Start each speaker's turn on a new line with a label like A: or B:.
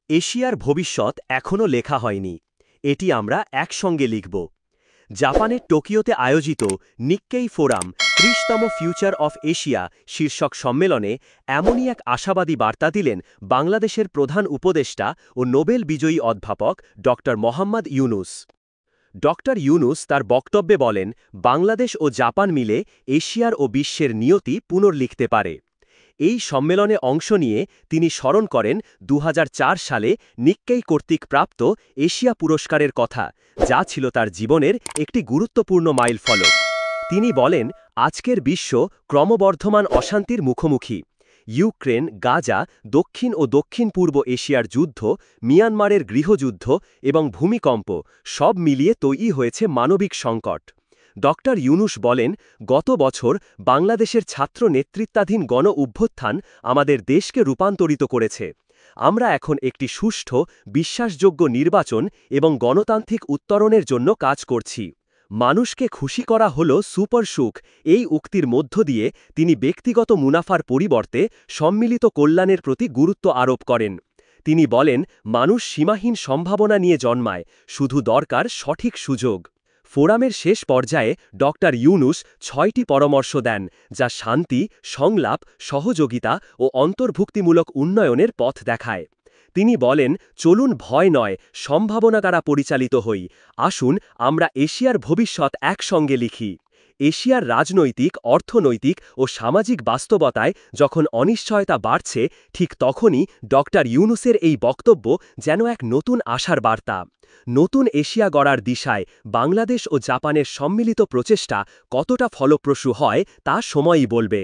A: এশিয়ার ভবিষ্যৎ এখনও লেখা হয়নি। এটি আমরা একসঙ্গে লিখব। জাপানের টোকিওতে আয়োজিত নিক্কেই ফোরাম ৩০তম ফিউচার অফ এশিয়া শীর্ষক সম্মেলনে এমনই এক আশাবাদী বার্তা দিলেন বাংলাদেশের প্রধান উপদেষ্টা ও নোবেল বিজয়ী অধ্যাপক ড. মোহাম্মদ ইউনুস। ড. ইউনুস তার বক্তব্যে বলেন, বাংলাদেশ ও জাপান মিলে এশিয়ার ও বিশ্বের নিয়তি পুনর্লিখতে পারে। এই সম্মেলনে অংশ নিয়ে তিনি স্মরণ করেন ২০০৪ সালে নিক্কেই কর্তৃক প্রাপ্ত এশিয়া পুরস্কারের কথা, যা ছিল তার জীবনের একটি গুরুত্বপূর্ণ মাইলফলক। তিনি বলেন, আজকের বিশ্ব ক্রমবর্ধমান অশান্তির মুখোমুখি। ইউক্রেন, গাজা, দক্ষিণ ও দক্ষিণ পূর্ব এশিয়ার যুদ্ধ, মিয়ানমারের গৃহযুদ্ধ এবং ভূমিকম্প সব মিলিয়ে তৈরি হয়েছে মানবিক সংকট। ড. ইউনুস বলেন, গত বছর বাংলাদেশের ছাত্র নেতৃত্বাধীন গণ অভ্যুত্থান আমাদের দেশকে রূপান্তরিত করেছে। আমরা এখন একটি সুষ্ঠু, বিশ্বাসযোগ্য নির্বাচন এবং গণতান্ত্রিক উত্তরণের জন্য কাজ করছি। মানুষকে খুশি করা হল সুপার সুখ, এই উক্তির মধ্য দিয়ে তিনি ব্যক্তিগত মুনাফার পরিবর্তে সম্মিলিত কল্যাণের প্রতি গুরুত্ব আরোপ করেন। তিনি বলেন, মানুষ সীমাহীন সম্ভাবনা নিয়ে জন্মায়, শুধু দরকার সঠিক সুযোগ। ফোরামের শেষ পর্যায়ে ড. ইউনুস ৬টি পরামর্শ দেন, যা শান্তি, সংলাপ, সহযোগিতা ও অন্তর্ভুক্তিমূলক উন্নয়নের পথ দেখায়। তিনি বলেন, চলুন ভয় নয়, সম্ভাবনা দ্বারা পরিচালিত হই। আসুন আমরা এশিয়ার ভবিষ্যৎ একসঙ্গে লিখি। এশিয়ার রাজনৈতিক, অর্থনৈতিক ও সামাজিক বাস্তবতায় যখন অনিশ্চয়তা বাড়ছে, ঠিক তখনই ড. ইউনুসের এই বক্তব্য যেন এক নতুন আশার বার্তা। নতুন এশিয়া গড়ার দিশায় বাংলাদেশ ও জাপানের সম্মিলিত প্রচেষ্টা কতটা ফলপ্রসূ হয় তা সময়ই বলবে।